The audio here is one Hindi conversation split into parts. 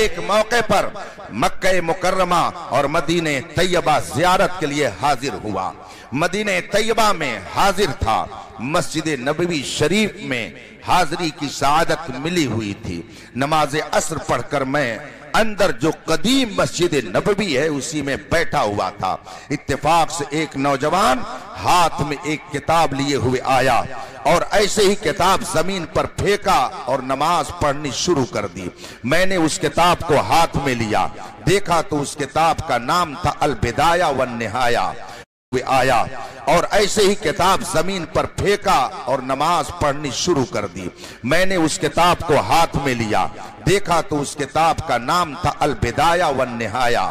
एक मौके पर मक्के मुकर्रमा और मदीने तैयबा ज़ियारत के लिए हाजिर हुआ। मदीने तैयबा में हाजिर था, मस्जिद नबवी शरीफ में हाजिरी की सआदत मिली हुई थी। नमाज असर पढ़कर मैं अंदर जो कदीम मस्जिद नबवी है उसी में बैठा हुआ था। इत्तेफाक से एक नौजवान हाथ में एक किताब लिए हुए आया और ऐसे ही किताब जमीन पर फेंका और नमाज पढ़नी शुरू कर दी। मैंने उस किताब को हाथ में लिया, देखा तो उस किताब का नाम था अल बिदाया वन निहाया। आया और ऐसे ही किताब जमीन पर फेंका और नमाज पढ़नी शुरू कर दी। मैंने उस किताब को हाथ में लिया, देखा तो उस किताब का नाम था अल बिदाया वन निहाया।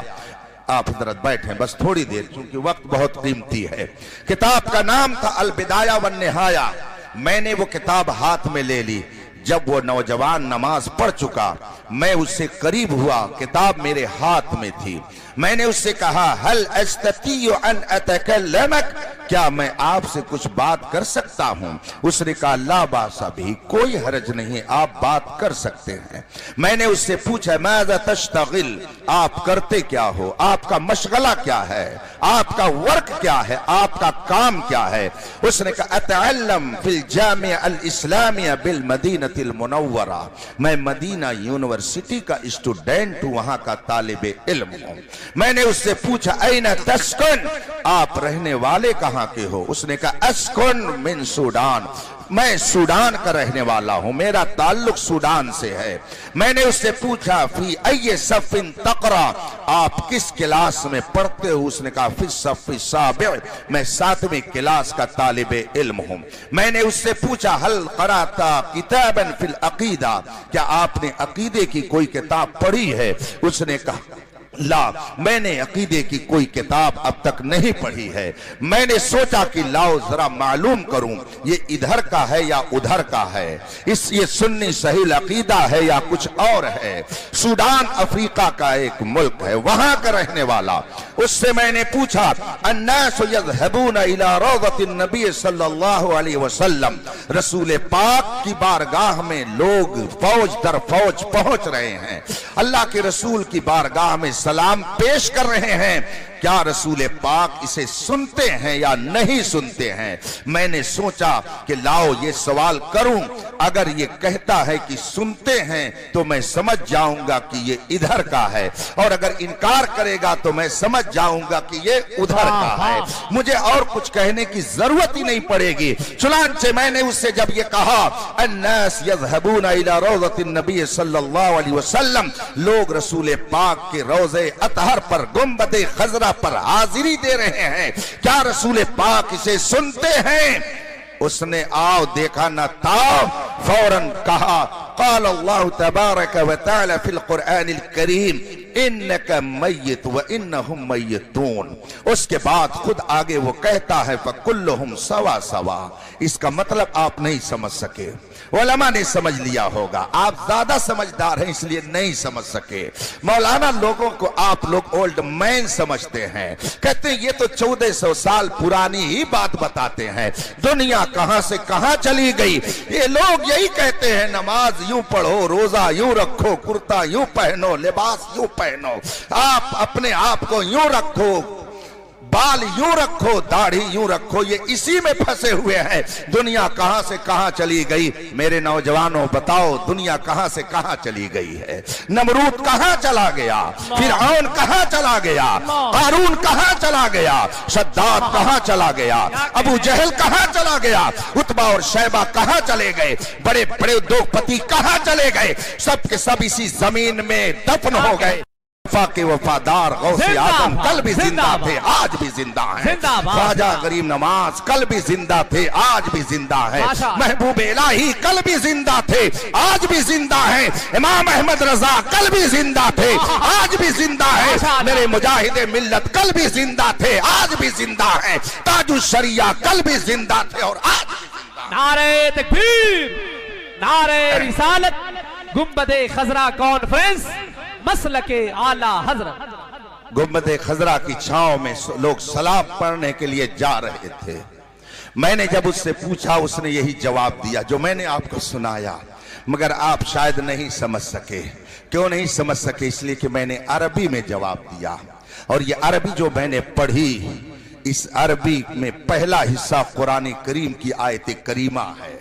आप हजरत बैठे बस थोड़ी देर, क्योंकि वक्त बहुत कीमती है। किताब का नाम था अल बिदाया वन निहाया। मैंने वो किताब हाथ में ले ली। जब वो नौजवान नमाज पढ़ चुका, मैं उससे करीब हुआ, किताब मेरे हाथ में थी। मैंने उससे कहा, हल अस्ततियु अन अतकल्लमक, क्या मैं आपसे कुछ बात कर सकता हूं? उसने कहा, ला बासा भी, कोई हरज नहीं, आप बात कर सकते हैं। मैंने उससे पूछा, माज़ा तश्तगिल, आप करते क्या हो, आपका मशगला क्या है, आपका वर्क क्या है, आपका काम क्या है? उसने कहा, अतअल्लम फिल जामिया अल इस्लामिया बिल मदीनतिल मुनव्वरा, मैं मदीना यूनिवर्सिटी का स्टूडेंट हूं, वहां का तालिबे इल्म हूं। मैंने उससे पूछा, ऐना तस्कुन, आप रहने वाले कहां के हो? उसने कहा, अस्कुन मिन सूडान, मैं सूडान का रहने वाला हूं, मेरा ताल्लुक सूडान से है। मैंने उससे पूछा, फी अय्य सफ़िन तक़रा, आप किस क्लास में पढ़ते हो? उसने कहा, फी सफ़ी साबिअ, मैं 7वीं क्लास का तालिबे इल्म हूं। मैंने उससे पूछा, हल क़राता किताबन फिल अक़ीदा, क्या आपने अक़ीदे की कोई किताब पढ़ी है? उसने कहा, ला, मैंने अकीदे की कोई किताब अब तक नहीं पढ़ी है। मैंने सोचा कि लाओ जरा मालूम करूं, ये इधर का है या उधर का है, ये सुन्नी सही अकीदा है या कुछ और है। सूडान अफ्रीका का एक मुल्क है, वहां का रहने वाला। उससे मैंने पूछा, अन्नासु यज़हबूना इला रौज़तिन नबी सल्लल्लाहु अलैहि वसल्लम, रसूल पाक की बारगाह में लोग फौज दर फौज पहुंच रहे हैं, अल्लाह के रसूल की बारगाह में सलाम पेश कर रहे हैं, क्या रसूल पाक इसे सुनते हैं या नहीं सुनते हैं? मैंने सोचा कि लाओ ये सवाल करूं, अगर ये कहता है कि सुनते हैं तो मैं समझ जाऊंगा कि ये इधर का है, और अगर इनकार करेगा तो मैं समझ जाऊंगा कि ये उधर का है। मुझे और कुछ कहने की जरूरत ही नहीं पड़ेगी। चुनांचे मैंने उससे जब ये कहा, अन्नास यज़हबूना इला रौज़तिन नबी सल्लल्लाहु अलैहि वसल्लम, लोग रसूल पाक के रोज़े अतहर पर गुंबदे खजरा पर हाजिरी दे रहे हैं, क्या रसूल पाक इसे सुनते हैं? उसने आओ देखा न ताव, फौरन कहा, क़ाल अल्लाहु तबारक व तआला फिल कुरआनिल करीम, इन्नका मय्यित व इन्नहुम मय्यितून। उसके बाद खुद आगे वो कहता है, फकुल्लुहुम सवा सवा। इसका मतलब आप नहीं समझ सके, उलमा ने समझ लिया होगा, आप ज्यादा समझदार हैं इसलिए नहीं समझ सके। मौलाना लोगों को आप लोग ओल्ड मैन समझते हैं, कहते हैं ये तो 1400 साल पुरानी ही बात बताते हैं, दुनिया कहां से कहां चली गई। ये लोग यही कहते हैं, नमाज यूं पढ़ो, रोजा यूं रखो, कुर्ता यूं पहनो, लिबास यूं पहनो, आप अपने आप को यूं रखो, बाल यूं रखो, दाढ़ी यूं रखो, ये इसी में फंसे हुए हैं। दुनिया कहां से कहां चली गई? मेरे नौजवानों बताओ, दुनिया कहां से कहां चली गई है? नमरूद कहां चला गया? फिरऔन कहां चला गया? कारून कहां चला गया? शद्दाद कहां चला गया? अबू जहल कहां चला गया? उतबा और शैबा कहां चले गए? बड़े बड़े उद्योगपति कहां चले गए? सब के सब इसी जमीन में दफन हो गए। के वफादार गौसे आजम कल भी जिंदा थे, आज भी जिंदा हैं। ख्वाजा गरीब नवाज कल भी जिंदा थे, आज भी जिंदा है। महबूब इलाही कल भी जिंदा थे, आज भी जिंदा हैं। इमाम अहमद रजा कल भी जिंदा थे, आज भी जिंदा है। मेरे मुजाहिदे मिल्लत कल भी जिंदा थे, आज भी जिंदा हैं। ताजुल शरिया कल भी जिंदा थे और आज भी जिंदा। नारे तकबीर, नारे रिसालत, गुंबदे खजरा कॉन्फ्रेंस, मसलके आला हजरत। गुंबदे खजरा की छांव में लोग सलाम पढ़ने के लिए जा रहे थे। मैंने जब उससे पूछा, उसने यही जवाब दिया जो मैंने आपको सुनाया, मगर आप शायद नहीं समझ सके। क्यों नहीं समझ सके? इसलिए कि मैंने अरबी में जवाब दिया, और ये अरबी जो मैंने पढ़ी, इस अरबी में पहला हिस्सा कुरान करीम की आयत करीमा है।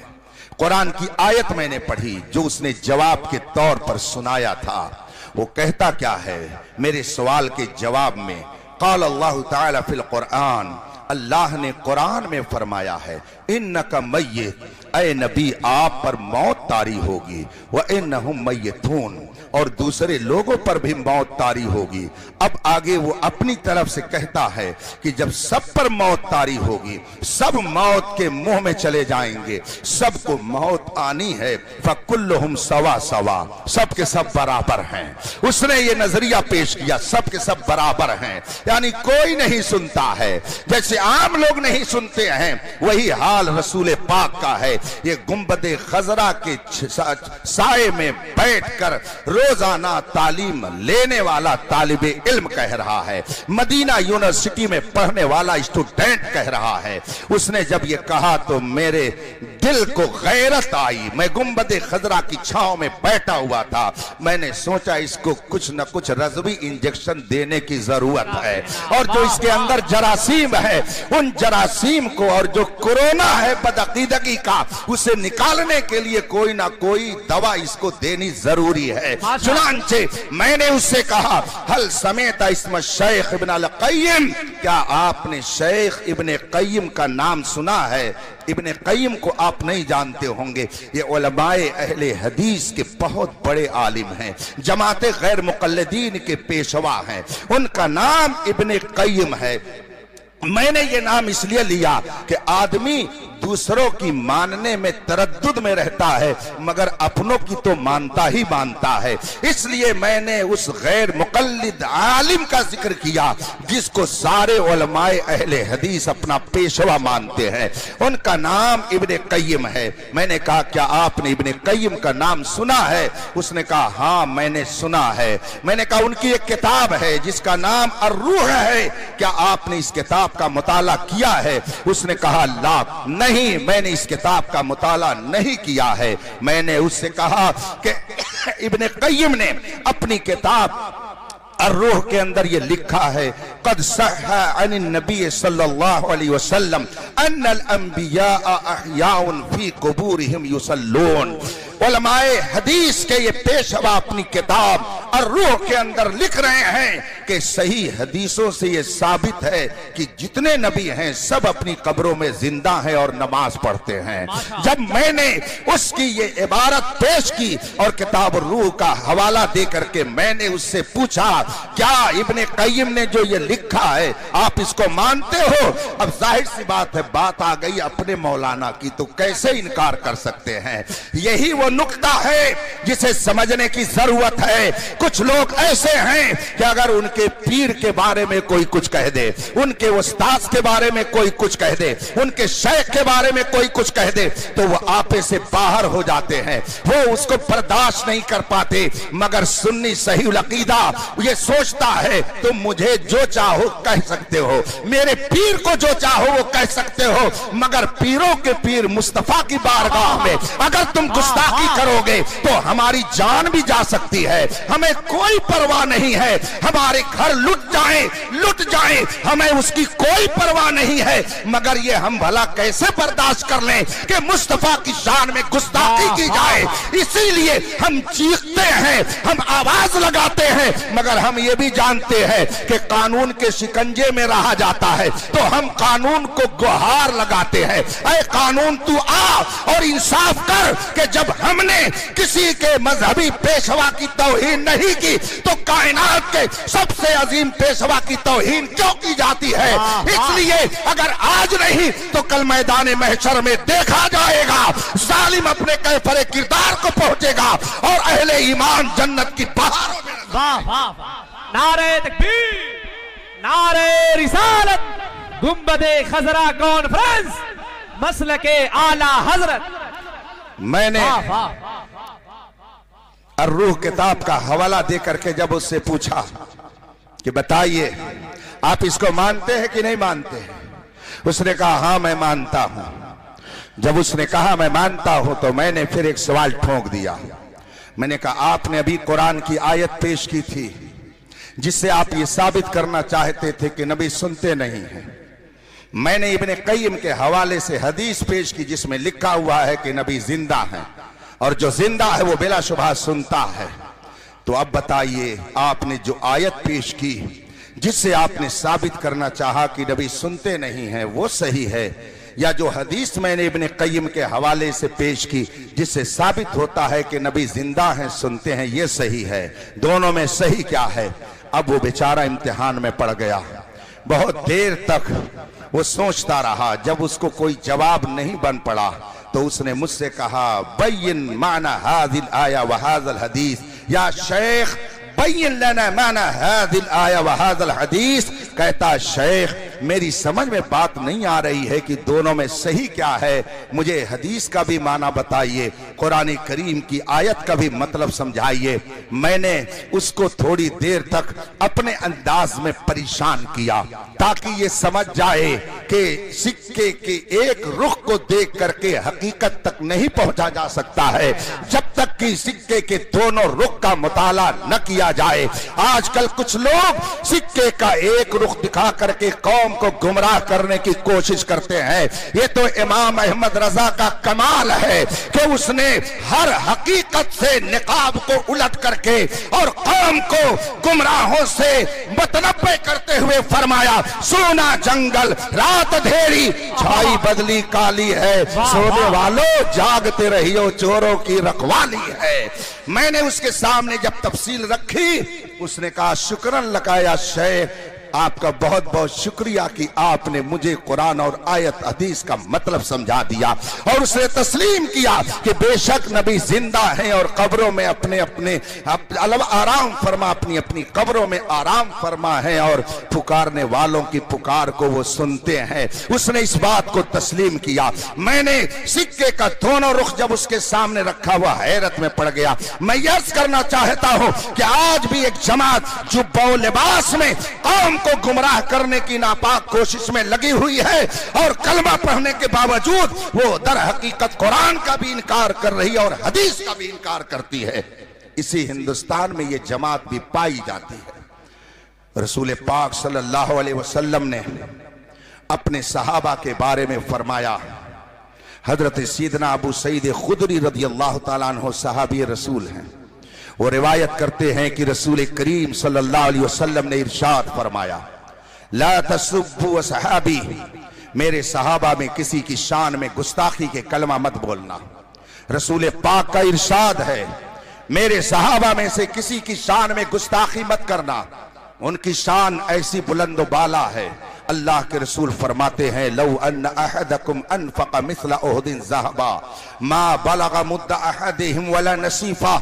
कुरान की आयत मैंने पढ़ी जो उसने जवाब के तौर पर सुनाया था। वो कहता क्या है मेरे सवाल के जवाब में? क़ाल अल्लाह ताला फिल कुरान, अल्लाह ने कुरान में फरमाया है, इन्नका मय्यित, ऐ नबी आप पर मौत तारी होगी, व इन्नहुम मय्यितून, और दूसरे लोगों पर भी मौत तारी होगी। अब आगे वो अपनी तरफ से कहता है कि जब सब पर मौत तारी होगी, सब मौत के मुंह में चले जाएंगे, सबको मौत आनी है, फकुल्लुहुम सवा सवा, सब के सब बराबर हैं। उसने ये नजरिया पेश किया, सब के सब बराबर हैं, यानी कोई नहीं सुनता है। जैसे आम लोग नहीं सुनते हैं, वही हाल रसूल पाक का है। ये गुंबदे खजरा के साए में बैठकर रोजाना तालीम लेने वाला तालिबे इल्म कह रहा है, मदीना यूनिवर्सिटी में पढ़ने वाला स्टूडेंट कह रहा है। उसने जब ये कहा तो मेरे दिल को गैरत आई। मैं गुंबदे खजरा की छांव में बैठा हुआ था, मैंने सोचा इसको कुछ न कुछ रज़वी इंजेक्शन देने की जरूरत है, और जो इसके अंदर जरासीम है, उन जरासीम को, और जो कोरोना है बदअकीदगी का, उसे निकालने के लिए कोई ना कोई दवा इसको देनी जरूरी है। चुनांचे मैंने उससे कहा, हल समेत इस्म शेख इब्न अल क़य्यिम, क्या आपने शेख इब्न क़य्यिम का नाम सुना है? इब्न क़य्यिम को आप नहीं जानते होंगे, ये उलमाए अहले हदीस के बहुत बड़े आलिम हैं, जमाते गैर मुक़ल्लिदीन के पेशवा हैं, उनका नाम इब्न क़य्यिम है। मैंने ये नाम इसलिए लिया कि आदमी दूसरों की मानने में तरद्दुद में रहता है, मगर अपनों की तो मानता ही मानता है। इसलिए मैंने उस गैर मुक़ल्लिद आलिम का जिक्र किया जिसको सारे उलमाए अहले हदीस अपना पेशवा मानते हैं, उनका नाम इब्न क़य्यिम है। मैंने कहा क्या आपने इब्न क़य्यिम का नाम सुना है? उसने कहा हाँ मैंने सुना है। मैंने कहा उनकी एक किताब है जिसका नाम अर्रूह है, क्या आपने इस किताब का मुताला किया है? उसने कहा ला, नहीं मैंने इस किताब का मुताला नहीं किया है। मैंने उससे कहा कि इब्न क़य्यिम ने अपनी किताब अर्रूह के अंदर ये लिखा है, क़द सह्ह अन नबी सल्लल्लाहु अलैहि वसल्लम अन्नल अंबिया अहयाउन फी क़ुबूरिहिम युसल्लून। उलमाए हदीस के ये पेशवा अपनी किताब अर्रूह के अंदर लिख रहे हैं कि सही हदीसों से ये साबित है कि जितने नबी हैं सब अपनी कब्रों में जिंदा हैं और नमाज पढ़ते हैं। जब मैंने उसकी ये इबारत पेश की और किताब अर्रूह का हवाला दे करके मैंने उससे पूछा क्या इब्न क़य्यिम ने जो ये लिखा है आप इसको मानते हो? अब जाहिर सी बात है, बात आ गई अपने मौलाना की, तो कैसे इनकार कर सकते हैं? यही वो नुक्ता है जिसे समझने की जरूरत है। कुछ लोग ऐसे हैं कि अगर उनके पीर के बारे में कोई कुछ कह दे, उनके उस्ताद के बारे में कोई कुछ कह दे, उनके शेख के बारे में कोई कुछ कह दे, तो वो आपे से बाहर हो जाते हैं, वो उसको बर्दाश्त नहीं कर पाते। मगर सुन्नी सही अकीदा ये सोचता है तुम मुझे जो चाहो कह सकते हो, मेरे पीर को जो चाहो वो कह सकते हो, मगर पीरों के पीर मुस्तफा की बारगाह में अगर तुम गुस्ताखी करोगे तो हमारी जान भी जा सकती है। हमें कोई परवाह नहीं है, हमारे घर लुट जाए हमें उसकी कोई परवाह नहीं है, मगर ये हम भला कैसे बर्दाश्त कर लें कि मुस्तफा की शान में गुस्ताखी की जाए। इसीलिए हम चीखते हैं, हम आवाज लगाते हैं, मगर हम ये भी जानते हैं कि कानून के शिकंजे में रहा जाता है, तो हम कानून को गुहार लगाते हैं, ऐ कानून तू आ और इंसाफ कर कि जब हमने किसी के मजहबी पेशवा की तौहीन नहीं की तो कायनात के सबसे अजीम पेशवा की तौहीन क्यों की जाती है? इसलिए अगर आज नहीं तो कल मैदान महशर में देखा जाएगा, जालिम अपने कैफरे किरदार को पहुंचेगा और अहले ईमान जन्नत की पहाड़ों में। वाह वाह वाह, नारे तकबीर, नारे रिसालत, गुंबदे खजरा कॉन्फ्रेंस, मसलके आला हजरत। मैंने अर्रूह किताब का हवाला दे करके जब उससे पूछा कि बताइए आप इसको मानते हैं कि नहीं मानते हैं, उसने कहा हाँ मैं मानता हूं। जब उसने कहा मैं मानता हूं तो मैंने फिर एक सवाल ठोक दिया। मैंने कहा आपने अभी कुरान की आयत पेश की थी जिससे आप ये साबित करना चाहते थे कि नबी सुनते नहीं हैं। मैंने इब्ने क़य्यिम के हवाले से हदीस पेश की जिसमें लिखा हुआ है कि नबी जिंदा है और जो जिंदा है वो बिलाशुबह सुनता है। तो अब बताइए, आपने जो आयत पेश की जिससे आपने साबित करना चाहा कि नबी सुनते नहीं हैं वो सही है, या जो हदीस मैंने इब्ने क़य्यिम के हवाले से पेश की जिससे साबित होता है कि नबी जिंदा हैं, सुनते हैं, ये सही है? दोनों में सही क्या है? अब वो बेचारा इम्तिहान में पड़ गया। बहुत देर तक वो सोचता रहा। जब उसको कोई जवाब नहीं बन पड़ा तो उसने मुझसे कहा, बय्यिन माना हाज़िल आया व हाज़ल हदीस, या शेख बय्यिन लना माना हाज़िल आया व हाज़ल हदीस। कहता, शेख मेरी समझ में बात नहीं आ रही है कि दोनों में सही क्या है, मुझे हदीस का भी माना बताइए, कुरान करीम की आयत का भी मतलब समझाइए। मैंने उसको थोड़ी देर तक अपने अंदाज में परेशान किया ताकि ये समझ जाए कि सिक्के के एक रुख को देख करके हकीकत तक नहीं पहुंचा जा सकता है जब तक कि सिक्के के दोनों रुख का मुताला न किया जाए। आजकल कुछ लोग सिक्के का एक रुख दिखा करके कौम को गुमराह करने की कोशिश करते हैं। ये तो इमाम अहमद रजा का कमाल है कि उसने हर हकीकत से निकाब को उलट करके और कौम को गुमराहों से मतनब्बे करते हुए फरमाया, सोना जंगल रात धेरी छाई बदली काली है, सोने वालों जागते रहियो चोरों की रखवाली है। मैंने उसके सामने जब तफसील रखी उसने कहा, शुक्रन लगाया शेख, आपका बहुत बहुत शुक्रिया कि आपने मुझे कुरान और आयत हदीस का मतलब समझा दिया। और उसने तस्लीम किया कि बेशक नबी जिंदा हैं और कब्रों में अपने अपने आराम फरमा, अपनी अपनी कब्रों में आराम फरमा है और पुकारने वालों की पुकार को वो सुनते हैं। उसने इस बात को तस्लीम किया। मैंने सिक्के का दोनों रुख जब उसके सामने रखा हुआ हैरत में पड़ गया। मैं यर्ज करना चाहता हूं कि आज भी एक जमात जुब्बा लिबास में कौम को गुमराह करने की नापाक कोशिश में लगी हुई है और कलमा पढ़ने के बावजूद वो दर हकीकत कुरान का भी इनकार कर रही है और हदीस का भी इनकार करती है। इसी हिंदुस्तान में ये जमात भी पाई जाती है। रसूल पाक सल्लल्लाहु अलैहि वसल्लम ने अपने सहाबा के बारे में फरमाया, हजरत सैयदना अबू सईद खुदरी रदियल्लाहु ताला अन्हु सहाबी रसूल हैं। वो रिवायत करते हैं कि रसूल करीम सल्लल्लाहु अलैहि वसल्लम ने इरशाद फरमाया, ला तसुब्बु असहाबी, मेरे सहाबा में किसी की शान में गुस्ताखी के कलमा मत बोलना। रसूल पाक का इरशाद है, मेरे सहाबा में से किसी की शान में गुस्ताखी मत करना। उनकी शान ऐसी बुलंद बाला है। अल्लाह के रसूल फरमाते हैं, लौ अन्न अहदकुम अनफक़ मिस्ल उहदिन ज़हबा मा बलग़ मुद्द अहदिहिम वला नसीफा।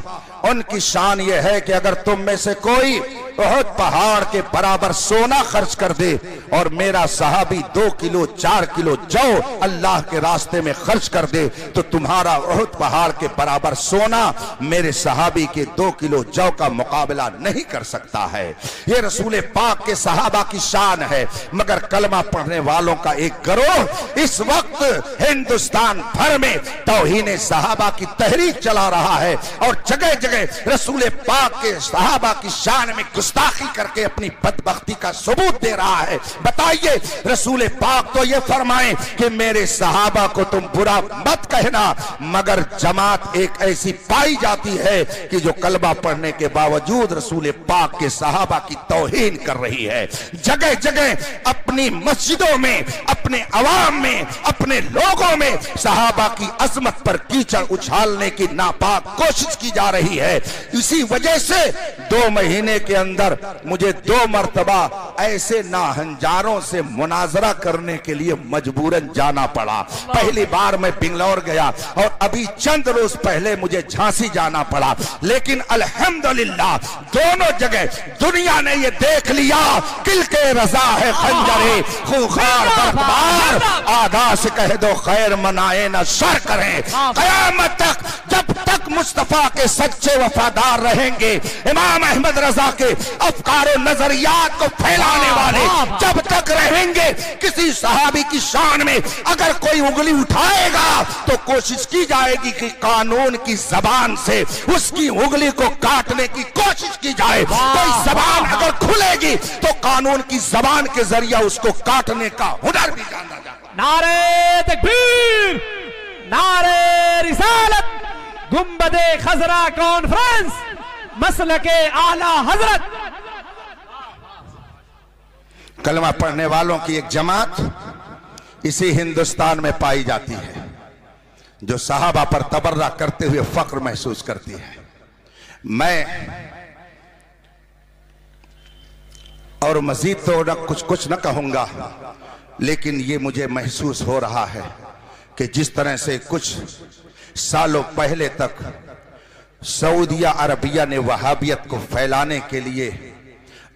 उनकी शान यह है कि अगर तुम में से कोई उहद पहाड़ के बराबर सोना खर्च कर दे और मेरा सहाबी 2 किलो 4 किलो जौ अल्लाह के रास्ते में खर्च कर दे तो तुम्हारा उहद पहाड़ के बराबर सोना मेरे सहाबी के 2 किलो जौ का मुकाबला नहीं कर सकता है। ये रसूल पाक के सहाबा की शान है। मगर कलमा पढ़ने वालों का एक गिरोह इस वक्त हिंदुस्तान भर में तौहीन सहाबा की तहरीक चला रहा है और जगह जगह रसूल पाक के सहाबा की शान में गुस्ताखी करके अपनी बदबख्ती का सबूत दे रहा है। बताइए, रसूल पाक तो ये फरमाएं कि मेरे सहाबा को तुम बुरा मत कहना, मगर जमात एक ऐसी पाई जाती है कि जो कलमा पढ़ने के बावजूद रसूल पाक के सहाबा की तौहीन कर रही है। जगह जगह अपनी मस्जिदों में, अपने अवाम में, अपने लोगों में सहाबा की अजमत पर कीचड़ उछालने की नापाक कोशिश की जा रही है। इसी वजह से 2 महीने के अंदर मुझे 2 मर्तबा ऐसे नाहंजारों से मुनाजरा करने के लिए मजबूरन जाना पड़ा। पहली बार मैं बिंगलौर गया और अभी चंद रोज पहले मुझे झांसी जाना पड़ा। लेकिन अल्हम्दुलिल्लाह दोनों जगह दुनिया ने ये देख लिया, किल के रजा है खंजरे खूंखार बर्फबार, आगा से कह दो खैर मनाए न शर करें। कयामत तक जब तक मुस्तफा के सच्चे वफादार रहेंगे, इमाम अहमद रजा के अफकार और नजरियात को फैलाने वाले जब तक रहेंगे, किसी सहाबी की शान में अगर कोई उंगली उठाएगा तो कोशिश की जाएगी कि कानून की जबान से उसकी उंगली को काटने की कोशिश की जाए। कोई जबान अगर खुलेगी तो कानून की जबान के जरिए उसको काटने का हुनर भी जाना जाता। नारे तकबीर, नारे रिसालत, गुंबदे खजरा कॉन्फ्रेंस, मसलके आला हजरत। कलमा पढ़ने वालों की एक जमात इसी हिंदुस्तान में पाई जाती है जो सहाबा पर तबर्रा करते हुए फख्र महसूस करती है। मैं और मजीद तो कुछ न कहूंगा, लेकिन ये मुझे महसूस हो रहा है कि जिस तरह से कुछ सालों पहले तक सऊदिया अरबिया ने वहाबियत को फैलाने के लिए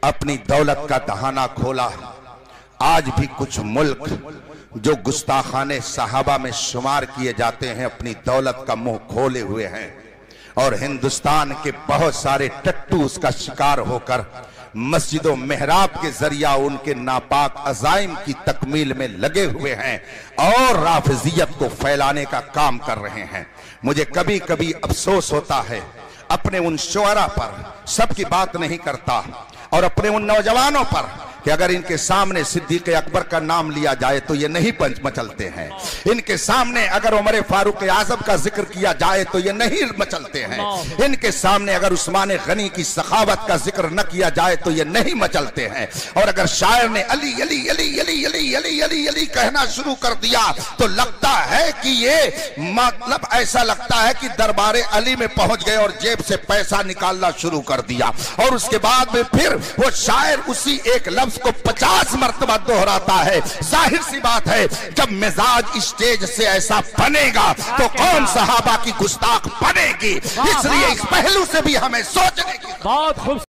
अपनी दौलत का दहाना खोला, आज भी कुछ मुल्क जो गुस्ताखाने सहाबा में शुमार किए जाते हैं अपनी दौलत का मुंह खोले हुए हैं, और हिंदुस्तान के बहुत सारे टट्टू उसका शिकार होकर मस्जिदों मेहराब के जरिया उनके नापाक अजाइम की तकमील में लगे हुए हैं और राफिजियत को फैलाने का काम कर रहे हैं। मुझे कभी कभी अफसोस होता है अपने उन शुअरा पर, सबकी बात नहीं करता, और अपने उन नौजवानों पर कि अगर इनके सामने सिद्दीक अकबर का नाम लिया जाए तो ये नहीं पंच मचलते हैं, इनके सामने अगर उमर फारूक आजम का जिक्र किया जाए तो ये नहीं मचलते हैं, इनके सामने अगर उस्मान गनी की सखावत का जिक्र न किया जाए तो ये नहीं मचलते हैं, और अगर शायर ने अली अली अली अली अली अली अली अली कहना शुरू कर दिया तो लगता है कि ये मतलब ऐसा लगता है कि दरबारे अली में पहुंच गए और जेब से पैसा निकालना शुरू कर दिया, और उसके बाद में फिर वो शायर उसी एक लफ्ज को 50 मर्तबा दोहराता है। जाहिर सी बात है जब मिजाज स्टेज से ऐसा बनेगा तो कौन सहाबा की गुस्ताख बनेगी। इसलिए इस पहलू से भी हमें सोचने की बहुत खूब